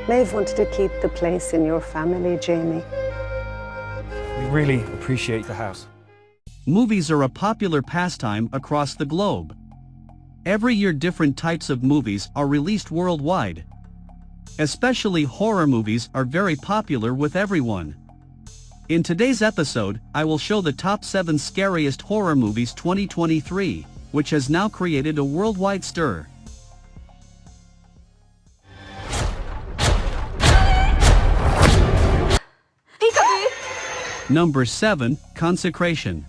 Maeve wanted to keep the place in your family, Jamie. We really appreciate the house. Movies are a popular pastime across the globe. Every year different types of movies are released worldwide. Especially horror movies are very popular with everyone. In today's episode, I will show the top 7 scariest horror movies 2023, which has now created a worldwide stir. Number 7, Consecration.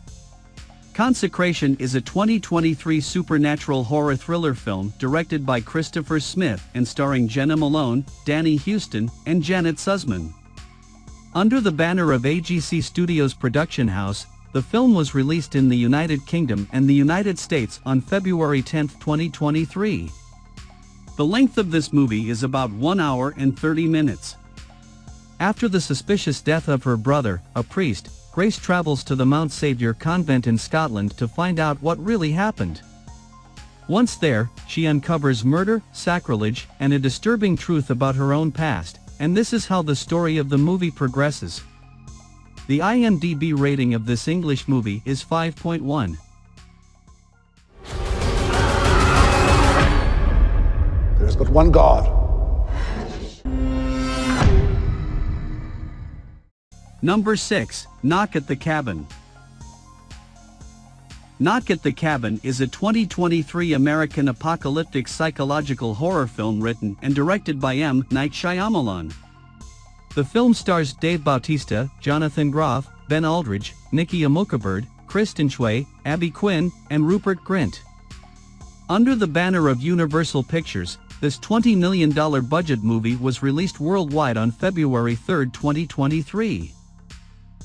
Consecration is a 2023 supernatural horror thriller film directed by Christopher Smith and starring Jenna Malone, Danny Houston, and Janet Sussman. Under the banner of AGC Studios production house, the film was released in the United Kingdom and the United States on February 10, 2023. The length of this movie is about 1 hour and 30 minutes. After the suspicious death of her brother, a priest, Grace travels to the Mount Saviour convent in Scotland to find out what really happened. Once there, she uncovers murder, sacrilege, and a disturbing truth about her own past, and this is how the story of the movie progresses. The IMDb rating of this English movie is 5.1. There is but one God. Number 6, Knock at the Cabin. Knock at the Cabin is a 2023 American apocalyptic psychological horror film written and directed by M. Night Shyamalan. The film stars Dave Bautista, Jonathan Groff, Ben Aldridge, Nikki Amuka-Bird, Kristen Shui, Abby Quinn, and Rupert Grint. Under the banner of Universal Pictures, this $20 million budget movie was released worldwide on February 3, 2023.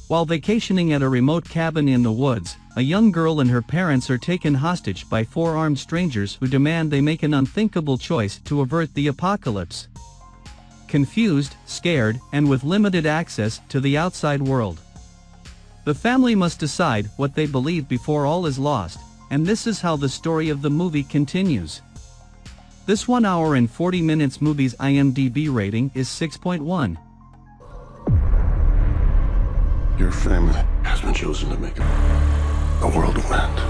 While vacationing at a remote cabin in the woods, a young girl and her parents are taken hostage by 4 armed strangers who demand they make an unthinkable choice to avert the apocalypse. Confused, scared, and with limited access to the outside world, the family must decide what they believe before all is lost, and this is how the story of the movie continues. This 1 hour and 40 minutes movie's IMDb rating is 6.1. Your family has been chosen to make a world of end.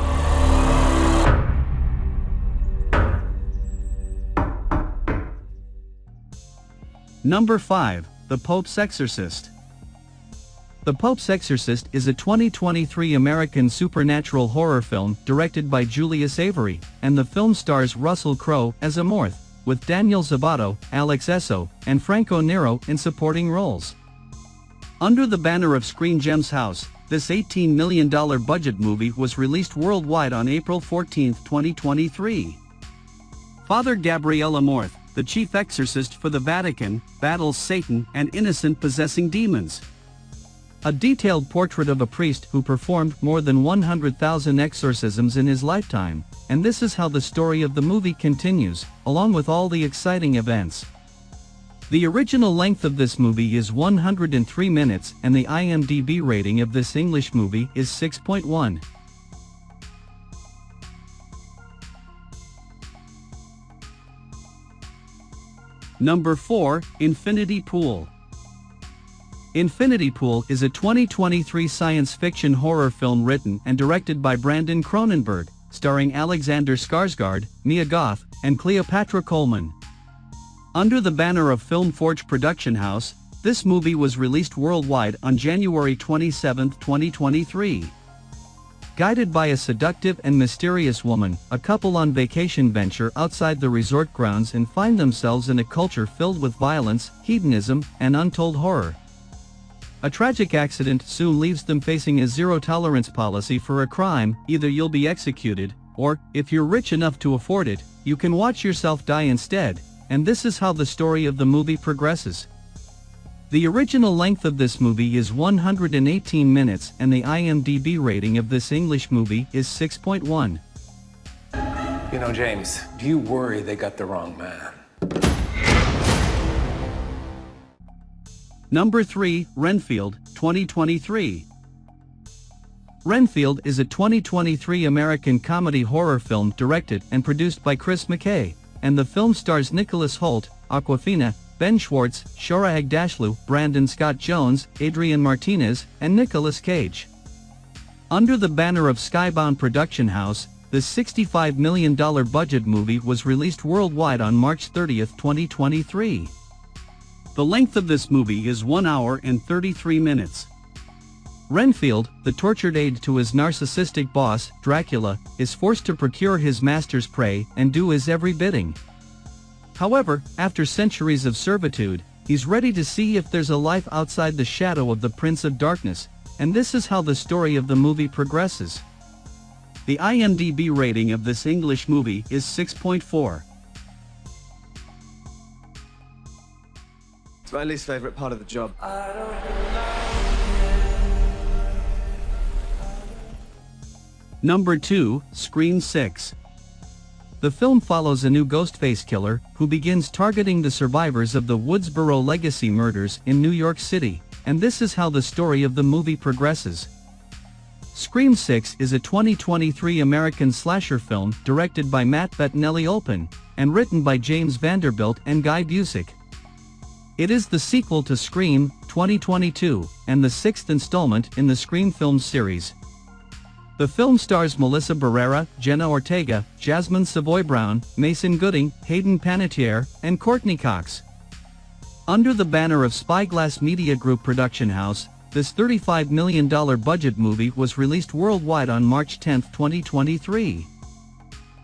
Number 5, The Pope's Exorcist. The Pope's Exorcist is a 2023 American supernatural horror film directed by Julius Avery, and the film stars Russell Crowe as Amorth, with Daniel Zabato, Alex Esso, and Franco Nero in supporting roles. Under the banner of Screen Gems House, this $18 million budget movie was released worldwide on April 14, 2023. Father Gabriel Amorth, the chief exorcist for the Vatican, battles Satan and innocent possessing demons. A detailed portrait of a priest who performed more than 100,000 exorcisms in his lifetime, and this is how the story of the movie continues, along with all the exciting events. The original length of this movie is 103 minutes and the IMDb rating of this English movie is 6.1. Number 4, Infinity Pool. Infinity Pool is a 2023 science fiction horror film written and directed by Brandon Cronenberg, starring Alexander Skarsgård, Mia Goth, and Cleopatra Coleman. Under the banner of Film Forge production house, this movie was released worldwide on January 27, 2023. Guided by a seductive and mysterious woman, a couple on vacation venture outside the resort grounds and find themselves in a culture filled with violence, hedonism, and untold horror. A tragic accident soon leaves them facing a zero-tolerance policy for a crime. Either you'll be executed, or, if you're rich enough to afford it, you can watch yourself die instead, and this is how the story of the movie progresses. The original length of this movie is 118 minutes and the IMDb rating of this English movie is 6.1. You know, James, do you worry they got the wrong man? Number 3, Renfield, 2023. Renfield is a 2023 American comedy horror film directed and produced by Chris McKay, and the film stars Nicholas Hoult, Awkwafina, Ben Schwartz, Shora Agdashlu, Brandon Scott Jones, Adrian Martinez, and Nicolas Cage. Under the banner of Skybound Production House, this $65 million budget movie was released worldwide on March 30, 2023. The length of this movie is 1 hour and 33 minutes. Renfield, the tortured aide to his narcissistic boss, Dracula, is forced to procure his master's prey and do his every bidding. However, after centuries of servitude, he's ready to see if there's a life outside the shadow of the Prince of Darkness, and this is how the story of the movie progresses. The IMDb rating of this English movie is 6.4. It's my least favorite part of the job. Number 2, Scream 6. The film follows a new Ghostface killer who begins targeting the survivors of the Woodsboro Legacy murders in New York City, and this is how the story of the movie progresses. Scream 6 is a 2023 American slasher film directed by Matt Bettinelli-Olpin and written by James Vanderbilt and Guy Busick. It is the sequel to Scream 2022 and the sixth installment in the Scream films series. The film stars Melissa Barrera, Jenna Ortega, Jasmine Savoy Brown, Mason Gooding, Hayden Panettiere, and Courtney Cox. Under the banner of Spyglass Media Group Production House, this $35 million budget movie was released worldwide on March 10, 2023.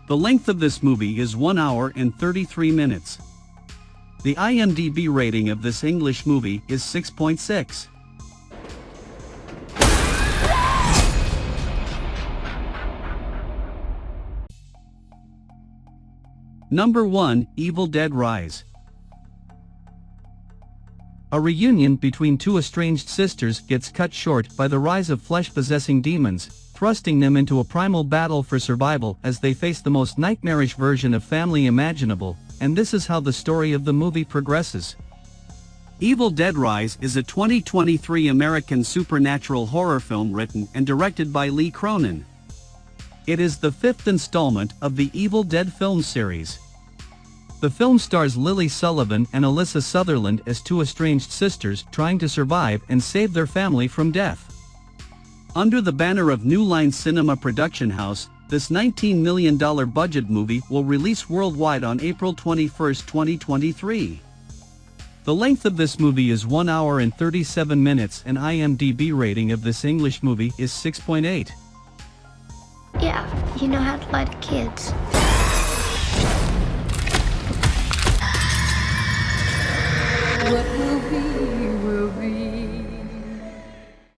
The length of this movie is 1 hour and 33 minutes. The IMDb rating of this English movie is 6.6. Number 1, Evil Dead Rise. A reunion between two estranged sisters gets cut short by the rise of flesh-possessing demons, thrusting them into a primal battle for survival as they face the most nightmarish version of family imaginable, and this is how the story of the movie progresses. Evil Dead Rise is a 2023 American supernatural horror film written and directed by Lee Cronin. It is the fifth installment of the Evil Dead film series. The film stars Lily Sullivan and Alyssa Sutherland as two estranged sisters trying to survive and save their family from death. Under the banner of New Line Cinema Production House, this $19 million budget movie will release worldwide on April 21, 2023. The length of this movie is 1 hour and 37 minutes and IMDb rating of this English movie is 6.8. Yeah, you know how to lie to kids. What will be